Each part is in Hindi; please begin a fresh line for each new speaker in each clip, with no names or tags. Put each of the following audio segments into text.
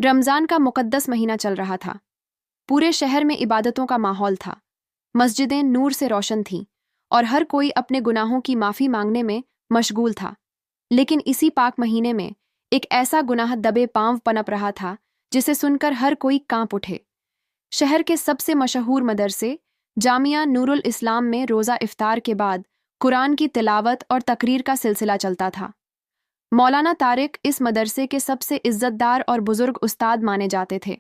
रमज़ान का मुक़द्दस महीना चल रहा था। पूरे शहर में इबादतों का माहौल था। मस्जिदें नूर से रोशन थीं और हर कोई अपने गुनाहों की माफ़ी मांगने में मशगूल था। लेकिन इसी पाक महीने में एक ऐसा गुनाह दबे पांव पनप रहा था जिसे सुनकर हर कोई कांप उठे। शहर के सबसे मशहूर मदरसे जामिया नूरुल इस्लाम में रोज़ा इफ्तार के बाद कुरान की तिलावत और तकरीर का सिलसिला चलता था। मौलाना तारिक इस मदरसे के सबसे इज्जतदार और बुजुर्ग उस्ताद माने जाते थे।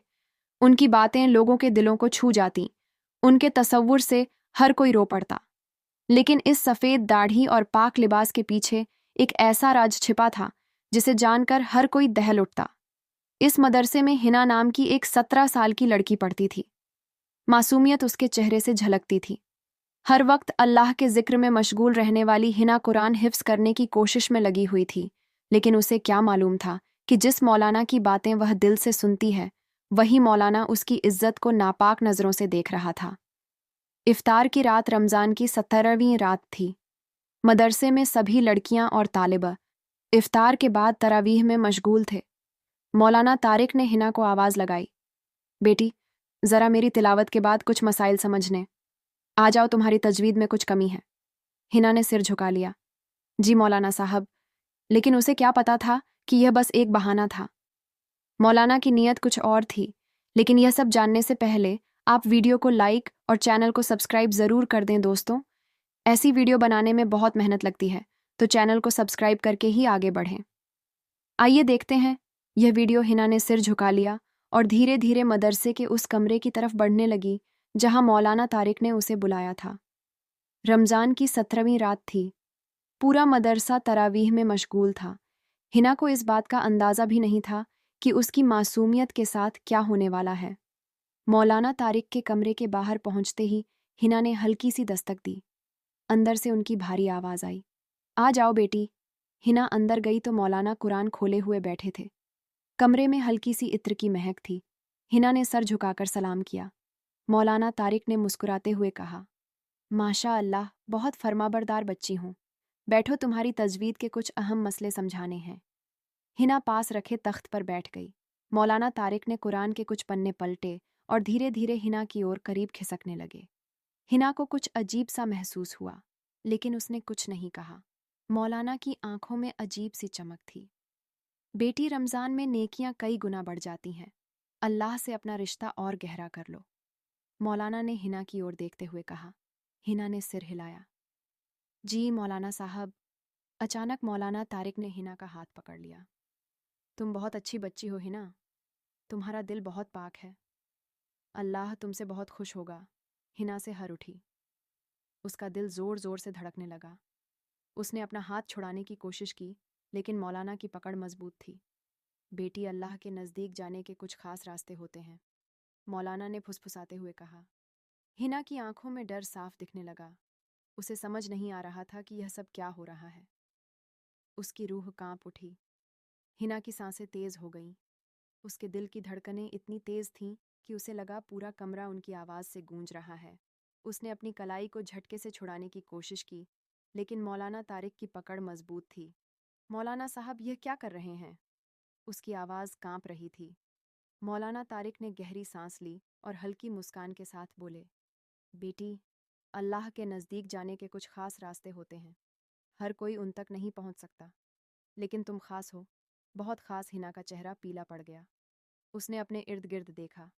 उनकी बातें लोगों के दिलों को छू जाती। उनके तसव्वुर से हर कोई रो पड़ता। लेकिन इस सफ़ेद दाढ़ी और पाक लिबास के पीछे एक ऐसा राज छिपा था जिसे जानकर हर कोई दहल उठता। इस मदरसे में हिना नाम की एक 17 साल की लड़की पढ़ती थी। मासूमियत उसके चेहरे से झलकती थी। हर वक्त अल्लाह के जिक्र में मशगूल रहने वाली हिना कुरान हिफ्स करने की कोशिश में लगी हुई थी। लेकिन उसे क्या मालूम था कि जिस मौलाना की बातें वह दिल से सुनती है, वही मौलाना उसकी इज्जत को नापाक नज़रों से देख रहा था। इफ्तार की रात रमज़ान की 17वीं रात थी। मदरसे में सभी लड़कियां और तालिबा इफ्तार के बाद तरावीह में मशगूल थे। मौलाना तारिक ने हिना को आवाज़ लगाई, बेटी, ज़रा मेरी तिलावत के बाद कुछ मसाइल समझने आ जाओ, तुम्हारी तजवीद में कुछ कमी है। हिना ने सिर झुका लिया। जी मौलाना साहब। लेकिन उसे क्या पता था कि यह बस एक बहाना था। मौलाना की नीयत कुछ और थी। लेकिन यह सब जानने से पहले आप वीडियो को लाइक और चैनल को सब्सक्राइब ज़रूर कर दें दोस्तों। ऐसी वीडियो बनाने में बहुत मेहनत लगती है, तो चैनल को सब्सक्राइब करके ही आगे बढ़ें। आइए देखते हैं। यह वीडियो। हिना ने सिर झुका लिया और धीरे धीरे मदरसे के उस कमरे की तरफ बढ़ने लगी जहां मौलाना तारिक ने उसे बुलाया था। रमज़ान की 17वीं रात थी। पूरा मदरसा तरावीह में मशगूल था। हिना को इस बात का अंदाज़ा भी नहीं था कि उसकी मासूमियत के साथ क्या होने वाला है। मौलाना तारिक के कमरे के बाहर पहुंचते ही हिना ने हल्की सी दस्तक दी। अंदर से उनकी भारी आवाज़ आई, आ जाओ बेटी। हिना अंदर गई तो मौलाना कुरान खोले हुए बैठे थे। कमरे में हल्की सी इत्र की महक थी। हिना ने सर झुकाकर सलाम किया। मौलाना तारिक ने मुस्कुराते हुए कहा, माशा अल्लाह, बहुत फरमाबरदार बच्ची हूँ। बैठो, तुम्हारी तजवीद के कुछ अहम मसले समझाने हैं। हिना पास रखे तख्त पर बैठ गई। मौलाना तारिक ने कुरान के कुछ पन्ने पलटे और धीरे धीरे हिना की ओर करीब खिसकने लगे। हिना को कुछ अजीब सा महसूस हुआ, लेकिन उसने कुछ नहीं कहा। मौलाना की आंखों में अजीब सी चमक थी। बेटी, रमज़ान में नेकियां कई गुना बढ़ जाती हैं। अल्लाह से अपना रिश्ता और गहरा कर लो। मौलाना ने हिना की ओर देखते हुए कहा। हिना ने सिर हिलाया। जी मौलाना साहब। अचानक मौलाना तारिक ने हिना का हाथ पकड़ लिया। तुम बहुत अच्छी बच्ची हो हिना। तुम्हारा दिल बहुत पाक है। अल्लाह तुमसे बहुत खुश होगा। हिना से हर उठी। उसका दिल जोर जोर से धड़कने लगा। उसने अपना हाथ छुड़ाने की कोशिश की, लेकिन मौलाना की पकड़ मजबूत थी। बेटी, अल्लाह के नज़दीक जाने के कुछ खास रास्ते होते हैं, मौलाना ने फुसफुसाते हुए कहा। हिना की आंखों में डर साफ दिखने लगा। उसे समझ नहीं आ रहा था कि यह सब क्या हो रहा है। उसकी रूह कांप उठी। हिना की सांसें तेज हो गईं। उसके दिल की धड़कनें इतनी तेज थीं कि उसे लगा पूरा कमरा उनकी आवाज़ से गूंज रहा है। उसने अपनी कलाई को झटके से छुड़ाने की कोशिश की, लेकिन मौलाना तारिक की पकड़ मजबूत थी। मौलाना साहब, यह क्या कर रहे हैं? उसकी आवाज़ कांप रही थी। मौलाना तारिक ने गहरी सांस ली और हल्की मुस्कान के साथ बोले, बेटी, अल्लाह के नज़दीक जाने के कुछ खास रास्ते होते हैं। हर कोई उन तक नहीं पहुंच सकता, लेकिन तुम खास हो, बहुत खास। हिना का चेहरा पीला पड़ गया। उसने अपने इर्द गिर्द देखा।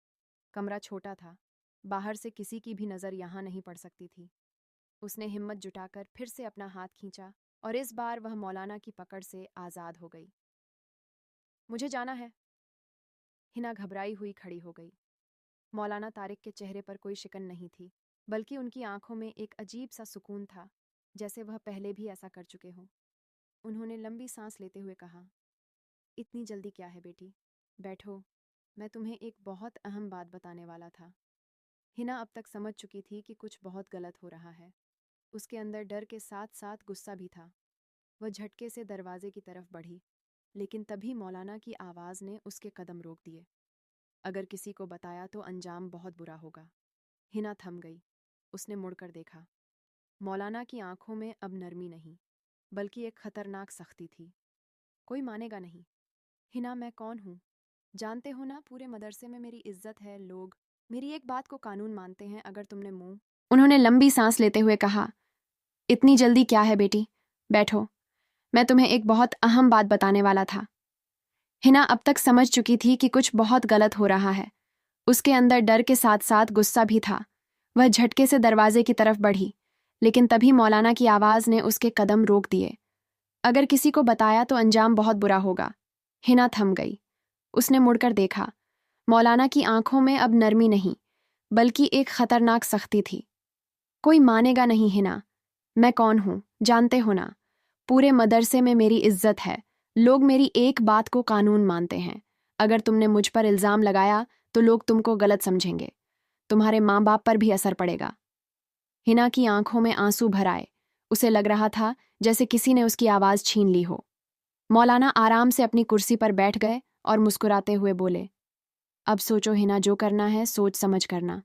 कमरा छोटा था। बाहर से किसी की भी नज़र यहाँ नहीं पड़ सकती थी। उसने हिम्मत जुटाकर फिर से अपना हाथ खींचा और इस बार वह मौलाना की पकड़ से आज़ाद हो गई। मुझे जाना है। हिना घबराई हुई खड़ी हो गई। मौलाना तारिक के चेहरे पर कोई शिकन नहीं थी, बल्कि उनकी आंखों में एक अजीब सा सुकून था, जैसे वह पहले भी ऐसा कर चुके हों। उन्होंने लंबी सांस लेते हुए कहा, इतनी जल्दी क्या है बेटी? बैठो, मैं तुम्हें एक बहुत अहम बात बताने वाला था। हिना अब तक समझ चुकी थी कि कुछ बहुत गलत हो रहा है। उसके अंदर डर के साथ साथ गुस्सा भी था। वह झटके से दरवाजे की तरफ बढ़ी, लेकिन तभी मौलाना की आवाज़ ने उसके कदम रोक दिए। अगर किसी को बताया तो अंजाम बहुत बुरा होगा। हिना थम गई। उसने मुड़कर देखा। मौलाना की आंखों में अब नरमी नहीं, बल्कि एक खतरनाक सख्ती थी। कोई मानेगा नहीं। हिना, मैं कौन हूँ? जानते हो ना, पूरे मदरसे में मेरी इज्जत है। लोग मेरी एक बात को कानून मानते हैं। अगर तुमने मुंह उन्होंने लंबी सांस लेते हुए कहा, इतनी जल्दी क्या है बेटी, बैठो। मैं तुम्हें एक बहुत अहम बात बताने वाला था। हिना अब तक समझ चुकी थी कि कुछ बहुत गलत हो रहा है। उसके अंदर डर के साथ साथ गुस्सा भी था। वह झटके से दरवाजे की तरफ बढ़ी, लेकिन तभी मौलाना की आवाज ने उसके कदम रोक दिए। अगर किसी को बताया तो अंजाम बहुत बुरा होगा। हिना थम गई। उसने मुड़कर देखा। मौलाना की आंखों में अब नरमी नहीं, बल्कि एक खतरनाक सख्ती थी। कोई मानेगा नहीं हिना। मैं कौन हूं, जानते हो ना। पूरे मदरसे में मेरी इज्जत है। लोग मेरी एक बात को कानून मानते हैं। अगर तुमने मुझ पर इल्जाम लगाया तो लोग तुमको गलत समझेंगे। तुम्हारे माँ बाप पर भी असर पड़ेगा। हिना की आंखों में आंसू भर आए। उसे लग रहा था जैसे किसी ने उसकी आवाज छीन ली हो। मौलाना आराम से अपनी कुर्सी पर बैठ गए और मुस्कुराते हुए बोले, अब सोचो हिना, जो करना है सोच समझ करना।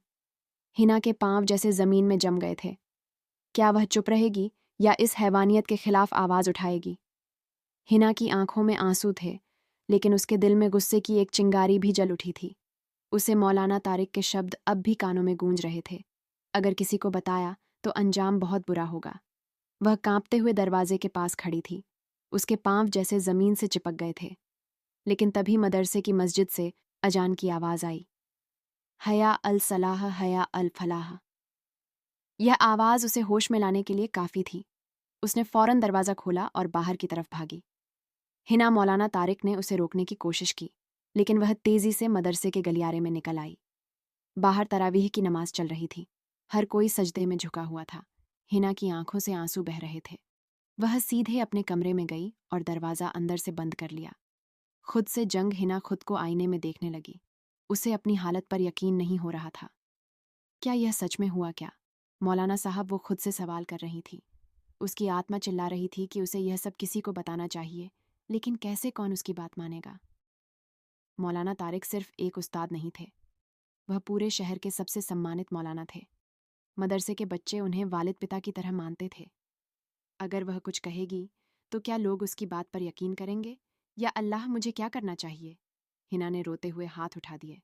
हिना के पांव जैसे जमीन में जम गए थे। क्या वह चुप रहेगी या इस हैवानियत के खिलाफ आवाज उठाएगी? हिना की आंखों में आंसू थे, लेकिन उसके दिल में गुस्से की एक चिंगारी भी जल उठी थी। उसे मौलाना तारिक के शब्द अब भी कानों में गूंज रहे थे, अगर किसी को बताया तो अंजाम बहुत बुरा होगा। वह कांपते हुए दरवाजे के पास खड़ी थी। उसके पांव जैसे जमीन से चिपक गए थे। लेकिन तभी मदरसे की मस्जिद से अजान की आवाज आई, हया अल सलाह, हया अल फलाह। यह आवाज उसे होश में लाने के लिए काफी थी। उसने फौरन दरवाजा खोला और बाहर की तरफ भागी। हिना मौलाना तारिक ने उसे रोकने की कोशिश की, लेकिन वह तेजी से मदरसे के गलियारे में निकल आई। बाहर तरावीह की नमाज चल रही थी। हर कोई सजदे में झुका हुआ था। हिना की आंखों से आंसू बह रहे थे। वह सीधे अपने कमरे में गई और दरवाजा अंदर से बंद कर लिया। खुद से जंग हिना खुद को आईने में देखने लगी। उसे अपनी हालत पर यकीन नहीं हो रहा था। क्या यह सच में हुआ क्या? मौलाना साहब, वो खुद से सवाल कर रही थी। उसकी आत्मा चिल्ला रही थी कि उसे यह सब किसी को बताना चाहिए, लेकिन कैसे, कौन उसकी बात मानेगा? मौलाना तारिक सिर्फ एक उस्ताद नहीं थे, वह पूरे शहर के सबसे सम्मानित मौलाना थे। मदरसे के बच्चे उन्हें वालिद पिता की तरह मानते थे। अगर वह कुछ कहेगी तो क्या लोग उसकी बात पर यकीन करेंगे? या अल्लाह, मुझे क्या करना चाहिए? हिना ने रोते हुए हाथ उठा दिए।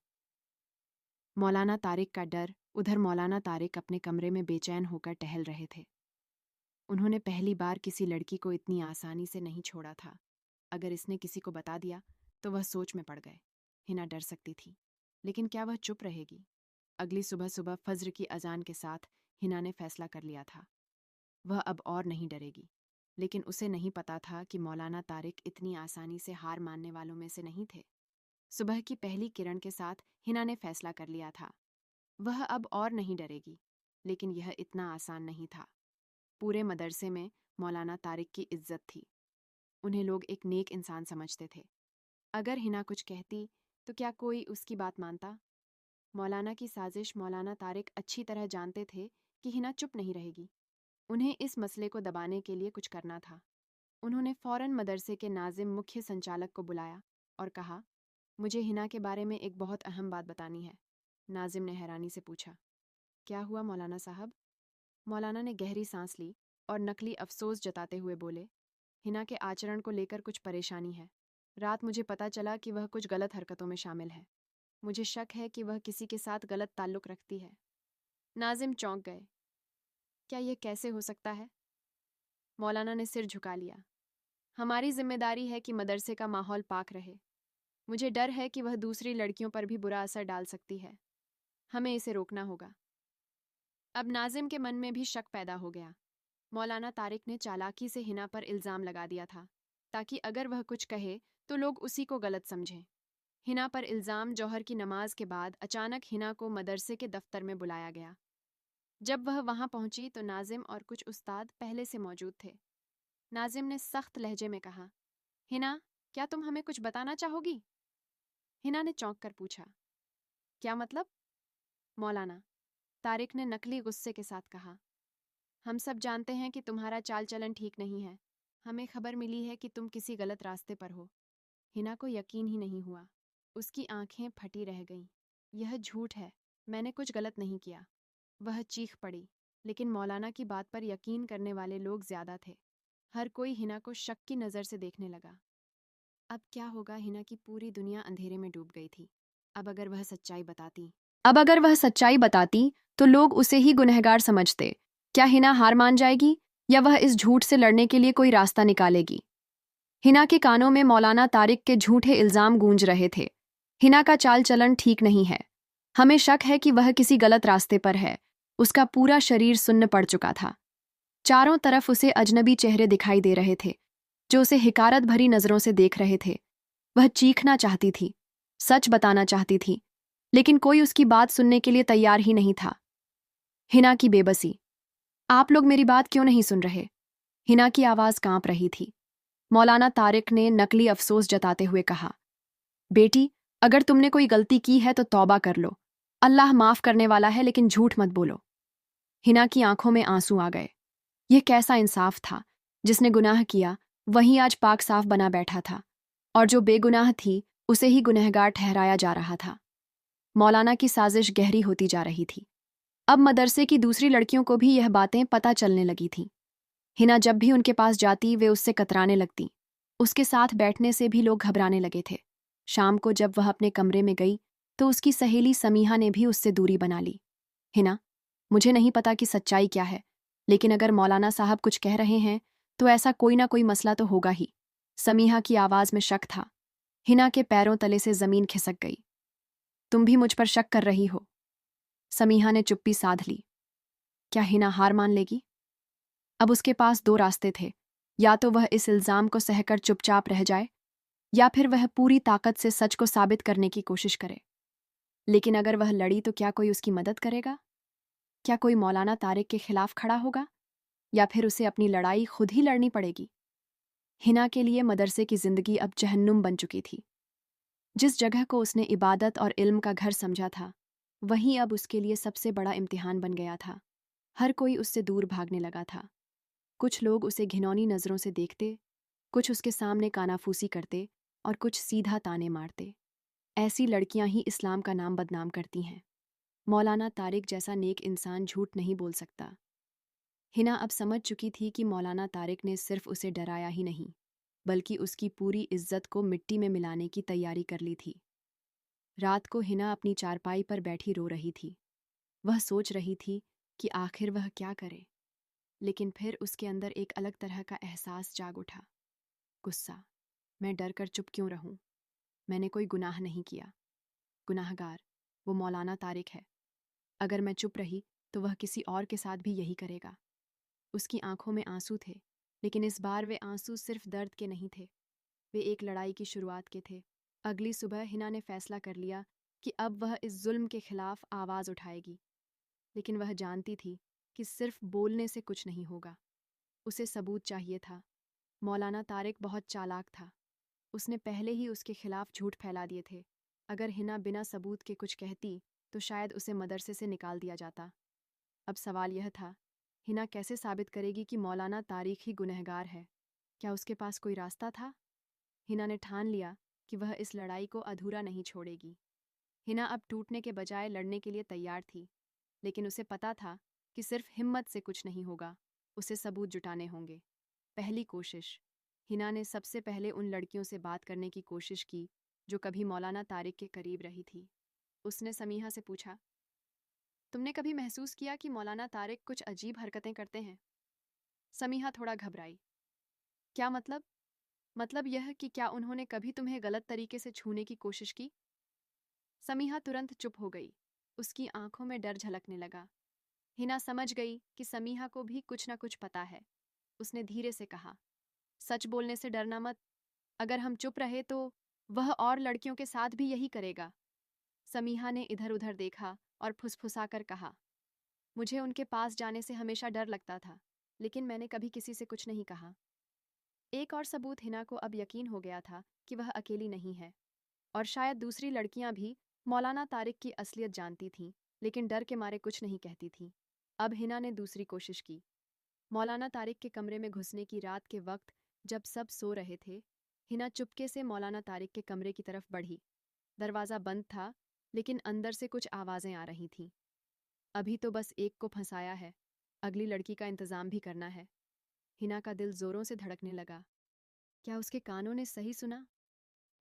मौलाना तारिक का डर। उधर मौलाना तारिक अपने कमरे में बेचैन होकर टहल रहे थे। उन्होंने पहली बार किसी लड़की को इतनी आसानी से नहीं छोड़ा था। अगर इसने किसी को बता दिया तो वह सोच में पड़ गए। हिना डर सकती थी, लेकिन क्या वह चुप रहेगी? अगली सुबह सुबह फज्र की अजान के साथ हिना ने फैसला कर लिया था, वह अब और नहीं डरेगी। लेकिन उसे नहीं पता था कि मौलाना तारिक इतनी आसानी से हार मानने वालों में से नहीं थे। सुबह की पहली किरण के साथ हिना ने फैसला कर लिया था, वह अब और नहीं डरेगी। लेकिन यह इतना आसान नहीं था। पूरे मदरसे में मौलाना तारिक की इज्जत थी। उन्हें लोग एक नेक इंसान समझते थे। अगर हिना कुछ कहती तो क्या कोई उसकी बात मानता? मौलाना की साजिश मौलाना तारिक अच्छी तरह जानते थे कि हिना चुप नहीं रहेगी। उन्हें इस मसले को दबाने के लिए कुछ करना था। उन्होंने फौरन मदरसे के नाजिम मुख्य संचालक को बुलाया और कहा, मुझे हिना के बारे में एक बहुत अहम बात बतानी है। नाजिम ने हैरानी से पूछा, क्या हुआ मौलाना साहब? मौलाना ने गहरी सांस ली और नकली अफसोस जताते हुए बोले, हिना के आचरण को लेकर कुछ परेशानी है। रात मुझे पता चला कि वह कुछ गलत हरकतों में शामिल है। मुझे शक है कि वह किसी के साथ गलत ताल्लुक रखती है। नाजिम चौंक गए। क्या यह कैसे हो सकता है? मौलाना ने सिर झुका लिया। हमारी जिम्मेदारी है कि मदरसे का माहौल पाक रहे। मुझे डर है कि वह दूसरी लड़कियों पर भी बुरा असर डाल सकती है। हमें इसे रोकना होगा। अब नाजिम के मन में भी शक पैदा हो गया। मौलाना तारिक ने चालाकी से हिना पर इल्ज़ाम लगा दिया था, ताकि अगर वह कुछ कहे तो लोग उसी को गलत समझें। हिना पर इल्ज़ाम। जौहर की नमाज के बाद अचानक हिना को मदरसे के दफ्तर में बुलाया गया। जब वह वहां पहुंची तो नाजिम और कुछ उस्ताद पहले से मौजूद थे। नाजिम ने सख्त लहजे में कहा, हिना, क्या तुम हमें कुछ बताना चाहोगी? हिना ने चौंक कर पूछा, क्या मतलब? मौलाना तारिक ने नकली गुस्से के साथ कहा, हम सब जानते हैं कि तुम्हारा चाल चलन ठीक नहीं है। हमें खबर मिली है कि तुम किसी गलत रास्ते पर हो। हिना को यकीन ही नहीं हुआ। उसकी आंखें फटी रह गईं। यह झूठ है, मैंने कुछ गलत नहीं किया। वह चीख पड़ी, लेकिन मौलाना की बात पर यकीन करने वाले लोग ज्यादा थे। हर कोई हिना को शक की नज़र से देखने लगा। अब क्या होगा? हिना की पूरी दुनिया अंधेरे में डूब गई थी। अब अगर वह सच्चाई बताती तो लोग उसे ही गुनहगार समझते। क्या हिना हार मान जाएगी या वह इस झूठ से लड़ने के लिए कोई रास्ता निकालेगी? हिना के कानों में मौलाना तारिक के झूठे इल्जाम गूंज रहे थे। हिना का चाल चलन ठीक नहीं है। हमें शक है कि वह किसी गलत रास्ते पर है। उसका पूरा शरीर सुन्न पड़ चुका था। चारों तरफ उसे अजनबी चेहरे दिखाई दे रहे थे, जो उसे हिकारत भरी नजरों से देख रहे थे। वह चीखना चाहती थी, सच बताना चाहती थी, लेकिन कोई उसकी बात सुनने के लिए तैयार ही नहीं था। हिना की बेबसी। आप लोग मेरी बात क्यों नहीं सुन रहे? हिना की आवाज कांप रही थी। मौलाना तारिक ने नकली अफसोस जताते हुए कहा, बेटी, अगर तुमने कोई गलती की है तो तौबा कर लो। अल्लाह माफ करने वाला है, लेकिन झूठ मत बोलो। हिना की आंखों में आंसू आ गए। यह कैसा इंसाफ था? जिसने गुनाह किया वही आज पाक साफ बना बैठा था, और जो बेगुनाह थी उसे ही गुनहगार ठहराया जा रहा था। मौलाना की साजिश गहरी होती जा रही थी। अब मदरसे की दूसरी लड़कियों को भी यह बातें पता चलने लगी थीं। हिना जब भी उनके पास जाती वे उससे कतराने लगती। उसके साथ बैठने से भी लोग घबराने लगे थे। शाम को जब वह अपने कमरे में गई तो उसकी सहेली समीहा ने भी उससे दूरी बना ली। हिना, मुझे नहीं पता कि सच्चाई क्या है, लेकिन अगर मौलाना साहब कुछ कह रहे हैं तो ऐसा कोई ना कोई मसला तो होगा ही। समीहा की आवाज में शक था। हिना के पैरों तले से जमीन खिसक गई। तुम भी मुझ पर शक कर रही हो? समीहा ने चुप्पी साध ली। क्या हिना हार मान लेगी? अब उसके पास दो रास्ते थे। या तो वह इस इल्जाम को सहकर चुपचाप रह जाए, या फिर वह पूरी ताकत से सच को साबित करने की कोशिश करे। लेकिन अगर वह लड़ी तो क्या कोई उसकी मदद करेगा? क्या कोई मौलाना तारिक के खिलाफ खड़ा होगा, या फिर उसे अपनी लड़ाई खुद ही लड़नी पड़ेगी? हिना के लिए मदरसे की जिंदगी अब जहन्नुम बन चुकी थी। जिस जगह को उसने इबादत और इल्म का घर समझा था, वहीं अब उसके लिए सबसे बड़ा इम्तिहान बन गया था। हर कोई उससे दूर भागने लगा था। कुछ लोग उसे घिनौनी नजरों से देखते, कुछ उसके सामने कानाफूसी करते, और कुछ सीधा ताने मारते। ऐसी लड़कियां ही इस्लाम का नाम बदनाम करती हैं। मौलाना तारिक जैसा नेक इंसान झूठ नहीं बोल सकता। हिना अब समझ चुकी थी कि मौलाना तारिक ने सिर्फ उसे डराया ही नहीं, बल्कि उसकी पूरी इज्जत को मिट्टी में मिलाने की तैयारी कर ली थी। रात को हिना अपनी चारपाई पर बैठी रो रही थी। वह सोच रही थी कि आखिर वह क्या करे, लेकिन फिर उसके अंदर एक अलग तरह का एहसास जाग उठा। गुस्सा। मैं डर कर चुप क्यों रहूं? मैंने कोई गुनाह नहीं किया। गुनाहगार वो मौलाना तारिक है। अगर मैं चुप रही तो वह किसी और के साथ भी यही करेगा। उसकी आंखों में आंसू थे, लेकिन इस बार वे आंसू सिर्फ दर्द के नहीं थे। वे एक लड़ाई की शुरुआत के थे। अगली सुबह हिना ने फैसला कर लिया कि अब वह इस जुल्म के खिलाफ आवाज उठाएगी। लेकिन वह जानती थी कि सिर्फ बोलने से कुछ नहीं होगा। उसे सबूत चाहिए था। मौलाना तारिक बहुत चालाक था। उसने पहले ही उसके खिलाफ झूठ फैला दिए थे। अगर हिना बिना सबूत के कुछ कहती तो शायद उसे मदरसे से निकाल दिया जाता। अब सवाल यह था, हिना कैसे साबित करेगी कि मौलाना तारिक ही गुनहगार है? क्या उसके पास कोई रास्ता था? हिना ने ठान लिया कि वह इस लड़ाई को अधूरा नहीं छोड़ेगी। हिना अब टूटने के बजाय लड़ने के लिए तैयार थी, लेकिन उसे पता था कि सिर्फ हिम्मत से कुछ नहीं होगा, उसे सबूत जुटाने होंगे। पहली कोशिश। हिना ने सबसे पहले उन लड़कियों से बात करने की कोशिश की जो कभी मौलाना तारिक के करीब रही थी। उसने समीहा से पूछा, तुमने कभी महसूस किया कि मौलाना तारिक कुछ अजीब हरकतें करते हैं? समीहा थोड़ा घबराई। क्या मतलब? मतलब यह कि क्या उन्होंने कभी तुम्हें गलत तरीके से छूने की कोशिश की? समीहा तुरंत चुप हो गई। उसकी आंखों में डर झलकने लगा। हिना समझ गई कि समीहा को भी कुछ न कुछ पता है। उसने धीरे से कहा, सच बोलने से डरना मत। अगर हम चुप रहे तो वह और लड़कियों के साथ भी यही करेगा। समीहा ने इधर उधर देखा और फुसफुसाकर कहा, मुझे उनके पास जाने से हमेशा डर लगता था, लेकिन मैंने कभी किसी से कुछ नहीं कहा। एक और सबूत। हिना को अब यकीन हो गया था कि वह अकेली नहीं है, और शायद दूसरी लड़कियां भी मौलाना तारिक की असलियत जानती थीं, लेकिन डर के मारे कुछ नहीं कहती थीं। अब हिना ने दूसरी कोशिश की। मौलाना तारिक के कमरे में घुसने की रात के वक्त जब सब सो रहे थे, हिना चुपके से मौलाना तारिक के कमरे की तरफ बढ़ी। दरवाज़ा बंद था, लेकिन अंदर से कुछ आवाज़ें आ रही थीं। अभी तो बस एक को फंसाया है, अगली लड़की का इंतज़ाम भी करना है। हिना का दिल जोरों से धड़कने लगा। क्या उसके कानों ने सही सुना?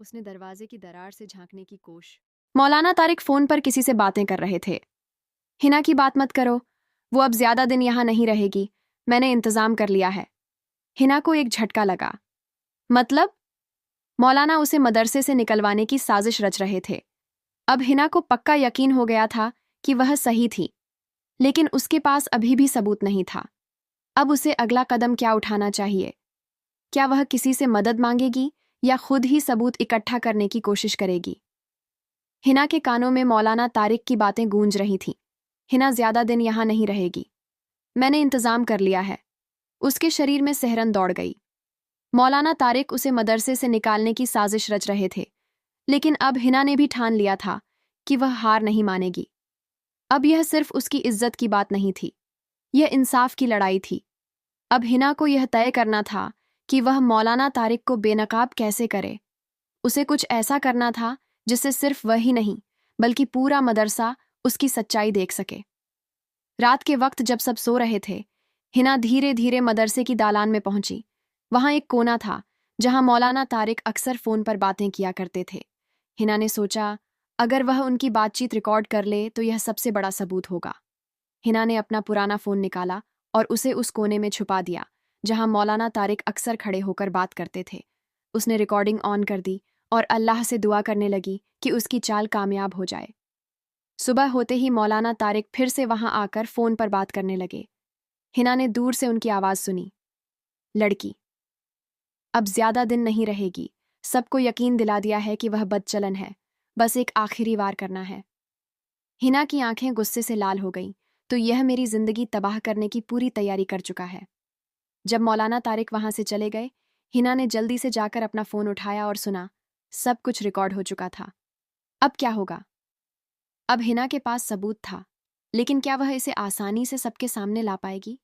उसने दरवाजे की दरार से झांकने की कोशिश। मौलाना तारिक फोन पर किसी से बातें कर रहे थे। हिना की बात मत करो, वो अब ज्यादा दिन यहां नहीं रहेगी, मैंने इंतजाम कर लिया है। हिना को एक झटका लगा। मतलब? मौलाना उसे मदरसे से निकलवाने की साजिश रच रहे थे। अब हिना को पक्का यकीन हो गया था कि वह सही थी, लेकिन उसके पास अभी भी सबूत नहीं था। अब उसे अगला कदम क्या उठाना चाहिए? क्या वह किसी से मदद मांगेगी या खुद ही सबूत इकट्ठा करने की कोशिश करेगी? हिना के कानों में मौलाना तारिक की बातें गूंज रही थीं। हिना ज्यादा दिन यहां नहीं रहेगी, मैंने इंतजाम कर लिया है। उसके शरीर में सिहरन दौड़ गई। मौलाना तारिक उसे मदरसे से निकालने की साजिश रच रहे थे, लेकिन अब हिना ने भी ठान लिया था कि वह हार नहीं मानेगी। अब यह सिर्फ उसकी इज्जत की बात नहीं थी, यह इंसाफ की लड़ाई थी। अब हिना को यह तय करना था कि वह मौलाना तारिक को बेनकाब कैसे करे। उसे कुछ ऐसा करना था जिससे सिर्फ वह ही नहीं, बल्कि पूरा मदरसा उसकी सच्चाई देख सके। रात के वक्त जब सब सो रहे थे, हिना धीरे धीरे मदरसे की दालान में पहुंची। वहां एक कोना था जहां मौलाना तारिक अक्सर फोन पर बातें किया करते थे। हिना ने सोचा, अगर वह उनकी बातचीत रिकॉर्ड कर ले तो यह सबसे बड़ा सबूत होगा। हिना ने अपना पुराना फोन निकाला और उसे उस कोने में छुपा दिया जहां मौलाना तारिक अक्सर खड़े होकर बात करते थे। उसने रिकॉर्डिंग ऑन कर दी और अल्लाह से दुआ करने लगी कि उसकी चाल कामयाब हो जाए। सुबह होते ही मौलाना तारिक फिर से वहां आकर फोन पर बात करने लगे। हिना ने दूर से उनकी आवाज सुनी। लड़की अब ज्यादा दिन नहीं रहेगी, सबको यकीन दिला दिया है कि वह बदचलन है, बस एक आखिरी वार करना है। हिना की आंखें गुस्से से लाल हो गईं, तो यह मेरी जिंदगी तबाह करने की पूरी तैयारी कर चुका है। जब मौलाना तारिक वहां से चले गए, हिना ने जल्दी से जाकर अपना फोन उठाया और सुना। सब कुछ रिकॉर्ड हो चुका था। अब क्या होगा? अब हिना के पास सबूत था, लेकिन क्या वह इसे आसानी से सबके सामने ला पाएगी?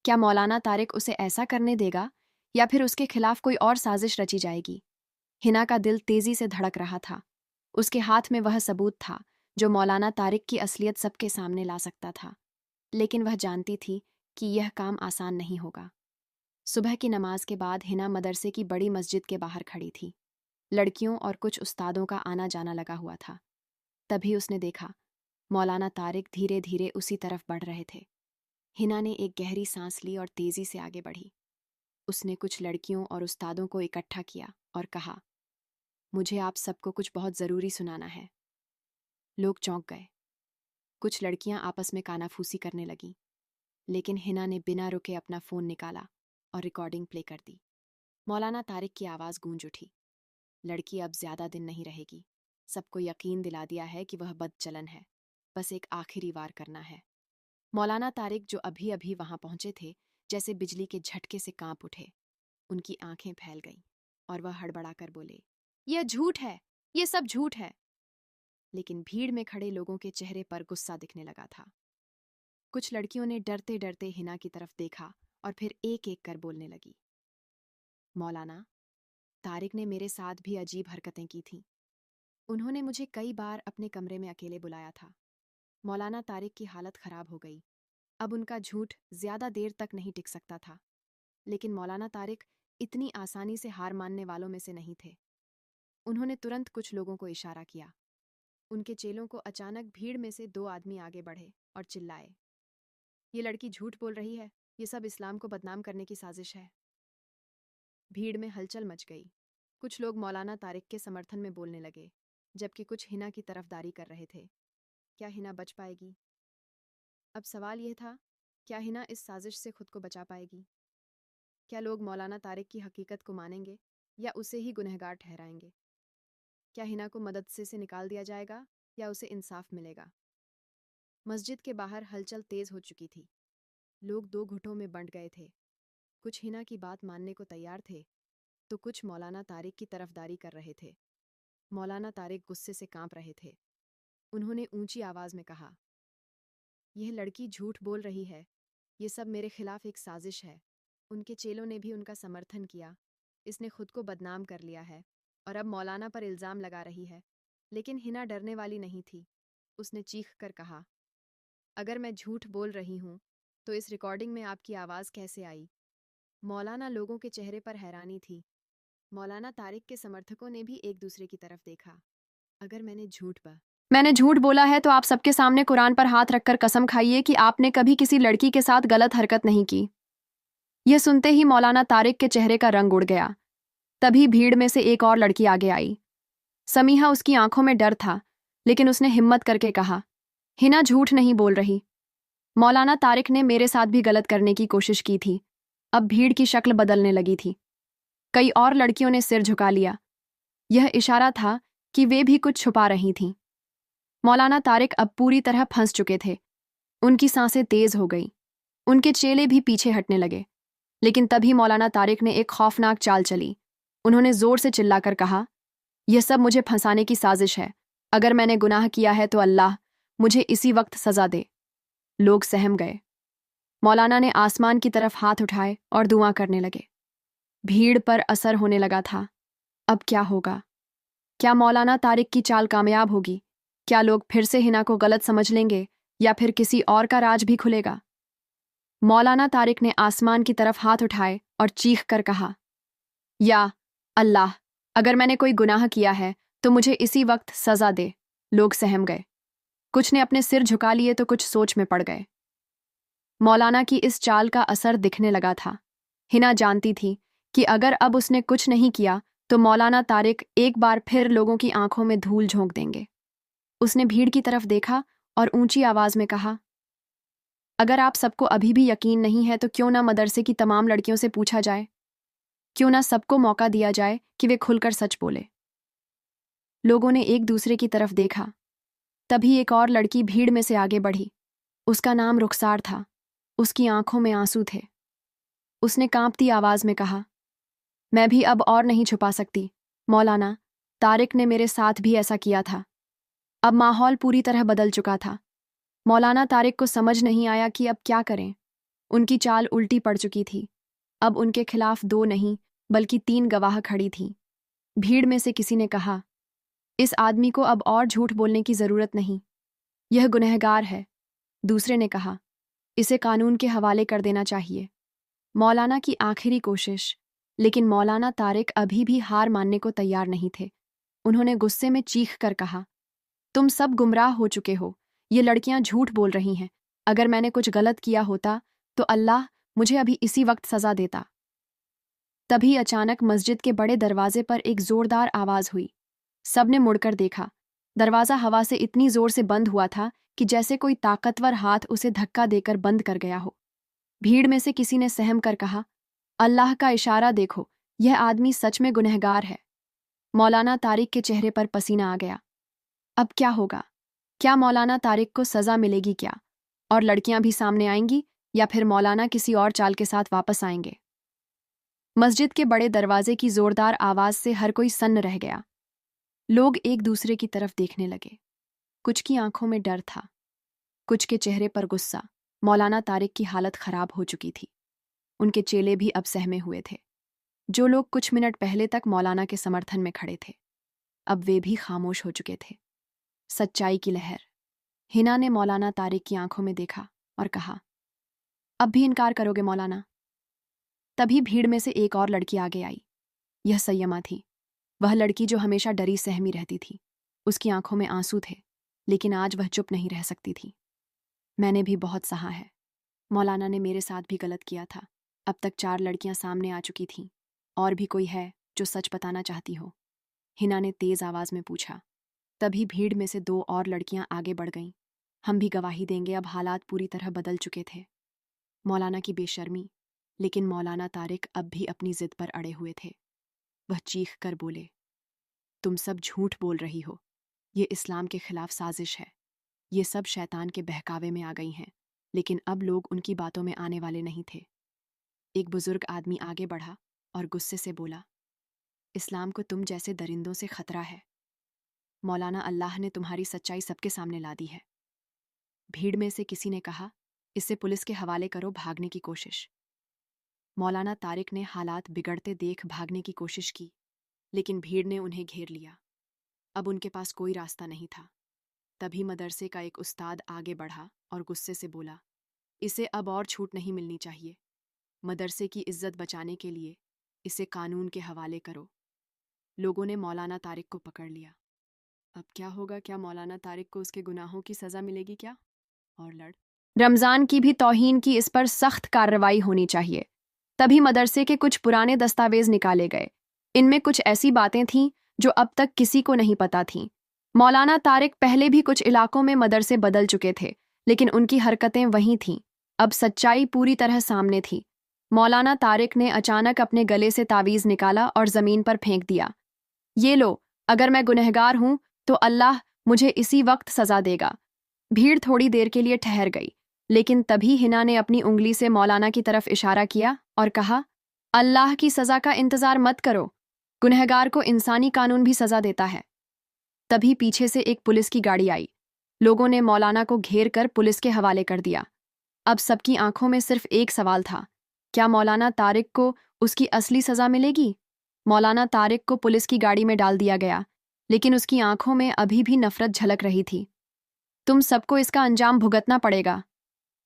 क्या मौलाना तारिक उसे ऐसा करने देगा या फिर उसके खिलाफ कोई और साजिश रची जाएगी? हिना का दिल तेजी से धड़क रहा था। उसके हाथ में वह सबूत था जो मौलाना तारिक की असलियत सबके सामने ला सकता था, लेकिन वह जानती थी कि यह काम आसान नहीं होगा। सुबह की नमाज के बाद हिना मदरसे की बड़ी मस्जिद के बाहर खड़ी थी। लड़कियों और कुछ उस्तादों का आना जाना लगा हुआ था। तभी उसने देखा, मौलाना तारिक धीरे धीरे उसी तरफ बढ़ रहे थे। हिना ने एक गहरी सांस ली और तेजी से आगे बढ़ी। उसने कुछ लड़कियों और उस्तादों को इकट्ठा किया और कहा, मुझे आप सबको कुछ बहुत ज़रूरी सुनाना है। लोग चौंक गए। कुछ लड़कियां आपस में कानाफूसी करने लगीं, लेकिन हिना ने बिना रुके अपना फ़ोन निकाला और रिकॉर्डिंग प्ले कर दी। मौलाना तारिक की आवाज़ गूंज उठी। लड़की अब ज़्यादा दिन नहीं रहेगी, सबको यकीन दिला दिया है कि वह बदचलन है, बस एक आखिरी वार करना है। मौलाना तारिक जो अभी अभी वहां पहुंचे थे, जैसे बिजली के झटके से कांप उठे। उनकी आंखें फैल गईं और वह हड़बड़ाकर बोले, यह झूठ है, यह सब झूठ है। लेकिन भीड़ में खड़े लोगों के चेहरे पर गुस्सा दिखने लगा था। कुछ लड़कियों ने डरते डरते हिना की तरफ देखा और फिर एक एक कर बोलने लगी, मौलाना तारिक ने मेरे साथ भी अजीब हरकतें की थीं। उन्होंने मुझे कई बार अपने कमरे में अकेले बुलाया था। मौलाना तारिक की हालत खराब हो गई। अब उनका झूठ ज्यादा देर तक नहीं टिक सकता था। लेकिन मौलाना तारिक इतनी आसानी से हार मानने वालों में से नहीं थे। उन्होंने तुरंत कुछ लोगों को इशारा किया। उनके चेलों को अचानक भीड़ में से दो आदमी आगे बढ़े और चिल्लाए, ये लड़की झूठ बोल रही है, ये सब इस्लाम को बदनाम करने की साजिश है। भीड़ में हलचल मच गई। कुछ लोग मौलाना तारिक के समर्थन में बोलने लगे, जबकि कुछ हिना की तरफदारी कर रहे थे। क्या हिना बच पाएगी? अब सवाल यह था, क्या हिना इस साजिश से खुद को बचा पाएगी? क्या लोग मौलाना तारिक की हकीकत को मानेंगे या उसे ही गुनहगार ठहराएंगे? क्या हिना को मदद से निकाल दिया जाएगा या उसे इंसाफ मिलेगा? मस्जिद के बाहर हलचल तेज हो चुकी थी। लोग दो गुटों में बंट गए थे। कुछ हिना की बात मानने को तैयार थे, तो कुछ मौलाना तारिक की तरफदारी कर रहे थे। मौलाना तारिक गुस्से से कांप रहे थे। उन्होंने ऊंची आवाज में कहा, यह लड़की झूठ बोल रही है, ये सब मेरे खिलाफ एक साजिश है। उनके चेलों ने भी उनका समर्थन किया। इसने खुद को बदनाम कर लिया है और अब मौलाना पर इल्जाम लगा रही है। लेकिन हिना डरने वाली नहीं थी। उसने चीख कर कहा, अगर मैं झूठ बोल रही हूं तो इस रिकॉर्डिंग में आपकी आवाज कैसे आई? मौलाना लोगों के चेहरे पर हैरानी थी। मौलाना तारिक के समर्थकों ने भी एक दूसरे की तरफ देखा। अगर मैंने झूठ बोला है तो आप सबके सामने कुरान पर हाथ रखकर कसम खाइए कि आपने कभी किसी लड़की के साथ गलत हरकत नहीं की। यह सुनते ही मौलाना तारिक के चेहरे का रंग उड़ गया। तभी भीड़ में से एक और लड़की आगे आई। समीहा उसकी आंखों में डर था, लेकिन उसने हिम्मत करके कहा, हिना झूठ नहीं बोल रही। मौलाना तारिक ने मेरे साथ भी गलत करने की कोशिश की थी। अब भीड़ की शक्ल बदलने लगी थी। कई और लड़कियों ने सिर झुका लिया। यह इशारा था कि वे भी कुछ छुपा रही थीं। मौलाना तारिक अब पूरी तरह फंस चुके थे। उनकी सांसें तेज हो गईं। उनके चेले भी पीछे हटने लगे। लेकिन तभी मौलाना तारिक ने एक खौफनाक चाल चली। उन्होंने जोर से चिल्लाकर कहा, यह सब मुझे फंसाने की साजिश है। अगर मैंने गुनाह किया है तो अल्लाह मुझे इसी वक्त सजा दे। लोग सहम गए। मौलाना ने आसमान की तरफ हाथ उठाए और दुआ करने लगे। भीड़ पर असर होने लगा था। अब क्या होगा? क्या मौलाना तारिक की चाल कामयाब होगी? क्या लोग फिर से हिना को गलत समझ लेंगे या फिर किसी और का राज भी खुलेगा? मौलाना तारिक ने आसमान की तरफ हाथ उठाए और चीख कर कहा, या अल्लाह, अगर मैंने कोई गुनाह किया है तो मुझे इसी वक्त सजा दे। लोग सहम गए। कुछ ने अपने सिर झुका लिए तो कुछ सोच में पड़ गए। मौलाना की इस चाल का असर दिखने लगा था। हिना जानती थी कि अगर अब उसने कुछ नहीं किया तो मौलाना तारिक एक बार फिर लोगों की आंखों में धूल झोंक देंगे। उसने भीड़ की तरफ देखा और ऊंची आवाज में कहा, अगर आप सबको अभी भी यकीन नहीं है तो क्यों ना मदरसे की तमाम लड़कियों से पूछा जाए। क्यों ना सबको मौका दिया जाए कि वे खुलकर सच बोले। लोगों ने एक दूसरे की तरफ देखा। तभी एक और लड़की भीड़ में से आगे बढ़ी। उसका नाम रुखसार था। उसकी आंखों में आंसू थे। उसने कांपती आवाज में कहा, मैं भी अब और नहीं छुपा सकती। मौलाना तारिक ने मेरे साथ भी ऐसा किया था। अब माहौल पूरी तरह बदल चुका था। मौलाना तारिक को समझ नहीं आया कि अब क्या करें। उनकी चाल उल्टी पड़ चुकी थी। अब उनके खिलाफ 2 नहीं बल्कि 3 गवाह खड़ी थीं। भीड़ में से किसी ने कहा, इस आदमी को अब और झूठ बोलने की जरूरत नहीं। यह गुनहगार है। दूसरे ने कहा, इसे कानून के हवाले कर देना चाहिए। मौलाना की आखिरी कोशिश। लेकिन मौलाना तारिक अभी भी हार मानने को तैयार नहीं थे। उन्होंने गुस्से में चीख कर कहा, तुम सब गुमराह हो चुके हो। ये लड़कियां झूठ बोल रही हैं। अगर मैंने कुछ गलत किया होता तो अल्लाह मुझे अभी इसी वक्त सजा देता। तभी अचानक मस्जिद के बड़े दरवाजे पर एक जोरदार आवाज हुई। सबने मुड़कर देखा। दरवाजा हवा से इतनी जोर से बंद हुआ था कि जैसे कोई ताकतवर हाथ उसे धक्का देकर बंद कर गया हो। भीड़ में से किसी ने सहम कर कहा, अल्लाह का इशारा देखो, यह आदमी सच में गुनहगार है। मौलाना तारिक के चेहरे पर पसीना आ गया। अब क्या होगा? क्या मौलाना तारिक को सजा मिलेगी क्या? और लड़कियां भी सामने आएंगी या फिर मौलाना किसी और चाल के साथ वापस आएंगे? मस्जिद के बड़े दरवाजे की जोरदार आवाज से हर कोई सन्न रह गया। लोग एक दूसरे की तरफ देखने लगे। कुछ की आंखों में डर था, कुछ के चेहरे पर गुस्सा। मौलाना तारिक की हालत खराब हो चुकी थी। उनके चेले भी अब सहमे हुए थे। जो लोग कुछ मिनट पहले तक मौलाना के समर्थन में खड़े थे, अब वे भी खामोश हो चुके थे। सच्चाई की लहर। हिना ने मौलाना तारिक की आंखों में देखा और कहा, अब भी इनकार करोगे मौलाना? तभी भीड़ में से एक और लड़की आगे आई। यह सैयमा थी, वह लड़की जो हमेशा डरी सहमी रहती थी। उसकी आंखों में आंसू थे, लेकिन आज वह चुप नहीं रह सकती थी। मैंने भी बहुत सहा है। मौलाना ने मेरे साथ भी गलत किया था। अब तक 4 लड़कियां सामने आ चुकी थीं। और भी कोई है जो सच बताना चाहती हो? हिना ने तेज आवाज में पूछा। तभी भीड़ में से 2 और लड़कियां आगे बढ़ गईं। हम भी गवाही देंगे। अब हालात पूरी तरह बदल चुके थे। मौलाना की बेशर्मी। लेकिन मौलाना तारिक अब भी अपनी जिद पर अड़े हुए थे। वह चीख कर बोले, तुम सब झूठ बोल रही हो। ये इस्लाम के खिलाफ साजिश है। ये सब शैतान के बहकावे में आ गई हैं। लेकिन अब लोग उनकी बातों में आने वाले नहीं थे। एक बुजुर्ग आदमी आगे बढ़ा और गुस्से से बोला, इस्लाम को तुम जैसे दरिंदों से खतरा है। मौलाना, अल्लाह ने तुम्हारी सच्चाई सबके सामने ला दी है। भीड़ में से किसी ने कहा, इसे पुलिस के हवाले करो। भागने की कोशिश। मौलाना तारिक ने हालात बिगड़ते देख भागने की कोशिश की, लेकिन भीड़ ने उन्हें घेर लिया। अब उनके पास कोई रास्ता नहीं था। तभी मदरसे का एक उस्ताद आगे बढ़ा और गुस्से से बोला, इसे अब और छूट नहीं मिलनी चाहिए। मदरसे की इज्जत बचाने के लिए इसे कानून के हवाले करो। लोगों ने मौलाना तारिक को पकड़ लिया। अब क्या होगा? क्या मौलाना तारिक को उसके गुनाहों की सज़ा मिलेगी क्या? और लड़ रमज़ान की भी तौहीन की इस पर सख्त कार्रवाई होनी चाहिए। तभी मदरसे के कुछ पुराने दस्तावेज निकाले गए। इनमें कुछ ऐसी बातें थीं जो अब तक किसी को नहीं पता थीं। मौलाना तारिक पहले भी कुछ इलाकों में मदरसे बदल चुके थे, लेकिन उनकी हरकतें वहीं थीं। अब सच्चाई पूरी तरह सामने थी। मौलाना तारिक ने अचानक अपने गले से तावीज़ निकाला और ज़मीन पर फेंक दिया। ये लो, अगर मैं गुनहगार हूं तो अल्लाह मुझे इसी वक्त सजा देगा। भीड़ थोड़ी देर के लिए ठहर गई, लेकिन तभी हिना ने अपनी उंगली से मौलाना की तरफ इशारा किया और कहा, अल्लाह की सजा का इंतजार मत करो, गुनहगार को इंसानी कानून भी सजा देता है। तभी पीछे से एक पुलिस की गाड़ी आई। लोगों ने मौलाना को घेर कर पुलिस के हवाले कर दिया। अब सबकी आंखों में सिर्फ एक सवाल था, क्या मौलाना तारिक को उसकी असली सजा मिलेगी? मौलाना तारिक को पुलिस की गाड़ी में डाल दिया गया, लेकिन उसकी आंखों में अभी भी नफरत झलक रही थी। तुम सबको इसका अंजाम भुगतना पड़ेगा,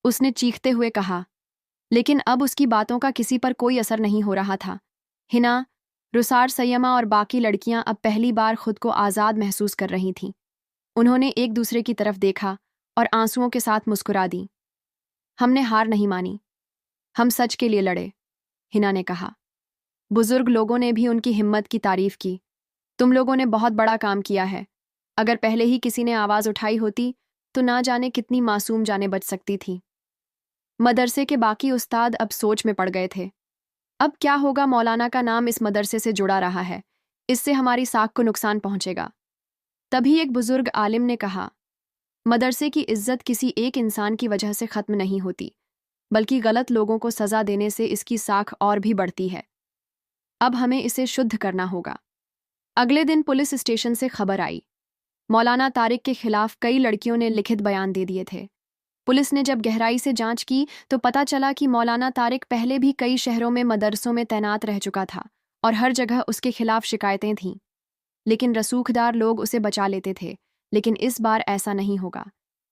उसने चीखते हुए कहा। लेकिन अब उसकी बातों का किसी पर कोई असर नहीं हो रहा था। हिना, रुसार सय्यमा और बाकी लड़कियां अब पहली बार खुद को आज़ाद महसूस कर रही थीं। उन्होंने एक दूसरे की तरफ देखा और आंसुओं के साथ मुस्कुरा दी। हमने हार नहीं मानी, हम सच के लिए लड़े, हिना ने कहा। बुजुर्ग लोगों ने भी उनकी हिम्मत की तारीफ की। तुम लोगों ने बहुत बड़ा काम किया है। अगर पहले ही किसी ने आवाज उठाई होती तो ना जाने कितनी मासूम जानें बच सकती थीं। मदरसे के बाकी उस्ताद अब सोच में पड़ गए थे। अब क्या होगा? मौलाना का नाम इस मदरसे से जुड़ा रहा है, इससे हमारी साख को नुकसान पहुंचेगा। तभी एक बुजुर्ग आलिम ने कहा, मदरसे की इज्जत किसी एक इंसान की वजह से खत्म नहीं होती, बल्कि गलत लोगों को सजा देने से इसकी साख और भी बढ़ती है। अब हमें इसे शुद्ध करना होगा। अगले दिन पुलिस स्टेशन से खबर आई, मौलाना तारिक के खिलाफ कई लड़कियों ने लिखित बयान दे दिए थे। पुलिस ने जब गहराई से जांच की तो पता चला कि मौलाना तारिक पहले भी कई शहरों में मदरसों में तैनात रह चुका था और हर जगह उसके खिलाफ शिकायतें थीं। लेकिन रसूखदार लोग उसे बचा लेते थे। लेकिन इस बार ऐसा नहीं होगा।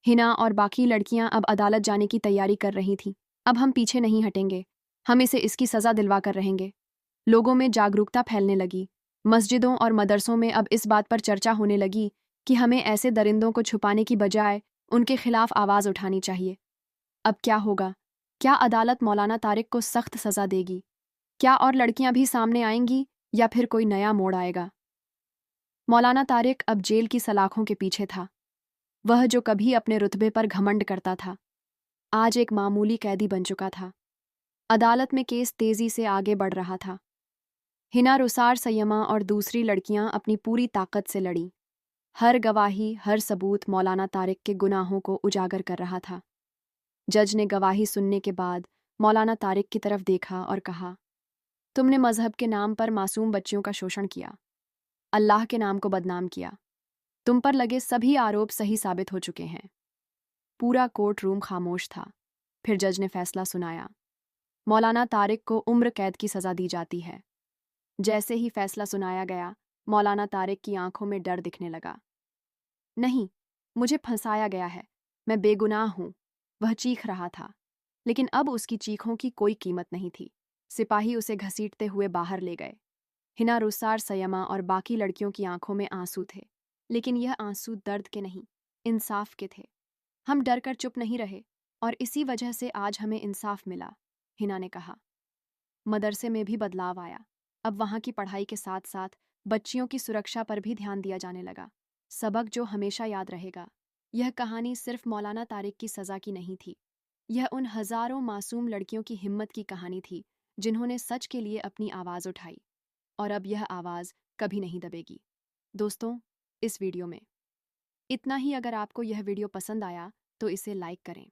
हिना और बाकी लड़कियां अब अदालत जाने की तैयारी कर रही थीं। अब हम पीछे नहीं हटेंगे, हम इसे इसकी सजा दिलवा कर रहेंगे। लोगों में जागरूकता फैलने लगी। मस्जिदों और मदरसों में अब इस बात पर चर्चा होने लगी कि हमें ऐसे दरिंदों को छुपाने की बजाय उनके खिलाफ आवाज़ उठानी चाहिए। अब क्या होगा? क्या अदालत मौलाना तारिक को सख्त सज़ा देगी? क्या और लड़कियां भी सामने आएंगी या फिर कोई नया मोड़ आएगा? मौलाना तारिक अब जेल की सलाखों के पीछे था। वह जो कभी अपने रुतबे पर घमंड करता था, आज एक मामूली कैदी बन चुका था। अदालत में केस तेजी से आगे बढ़ रहा था। हिना, रुसार सय्यमा और दूसरी लड़कियां अपनी पूरी ताकत से लड़ीं। हर गवाही, हर सबूत मौलाना तारिक के गुनाहों को उजागर कर रहा था। जज ने गवाही सुनने के बाद मौलाना तारिक की तरफ देखा और कहा, तुमने मजहब के नाम पर मासूम बच्चियों का शोषण किया, अल्लाह के नाम को बदनाम किया। तुम पर लगे सभी आरोप सही साबित हो चुके हैं। पूरा कोर्ट रूम खामोश था। फिर जज ने फैसला सुनाया, मौलाना तारिक को उम्र कैद की सजा दी जाती है। जैसे ही फैसला सुनाया गया, मौलाना तारिक की आंखों में डर दिखने लगा। नहीं, मुझे फंसाया गया है, मैं बेगुनाह हूं, वह चीख रहा था। लेकिन अब उसकी चीखों की कोई कीमत नहीं थी। सिपाही उसे घसीटते हुए बाहर ले गए। हिना, रुसार सय्यमा और बाकी लड़कियों की आंखों में आंसू थे, लेकिन यह आंसू दर्द के नहीं, इंसाफ के थे। हम डर कर चुप नहीं रहे और इसी वजह से आज हमें इंसाफ मिला, हिना ने कहा। मदरसे में भी बदलाव आया। अब वहां की पढ़ाई के साथ साथ बच्चियों की सुरक्षा पर भी ध्यान दिया जाने लगा। सबक जो हमेशा याद रहेगा, यह कहानी सिर्फ मौलाना तारिक की सजा की नहीं थी। यह उन हजारों मासूम लड़कियों की हिम्मत की कहानी थी जिन्होंने सच के लिए अपनी आवाज़ उठाई, और अब यह आवाज़ कभी नहीं दबेगी। दोस्तों, इस वीडियो में इतना ही। अगर आपको यह वीडियो पसंद आया तो इसे लाइक करें।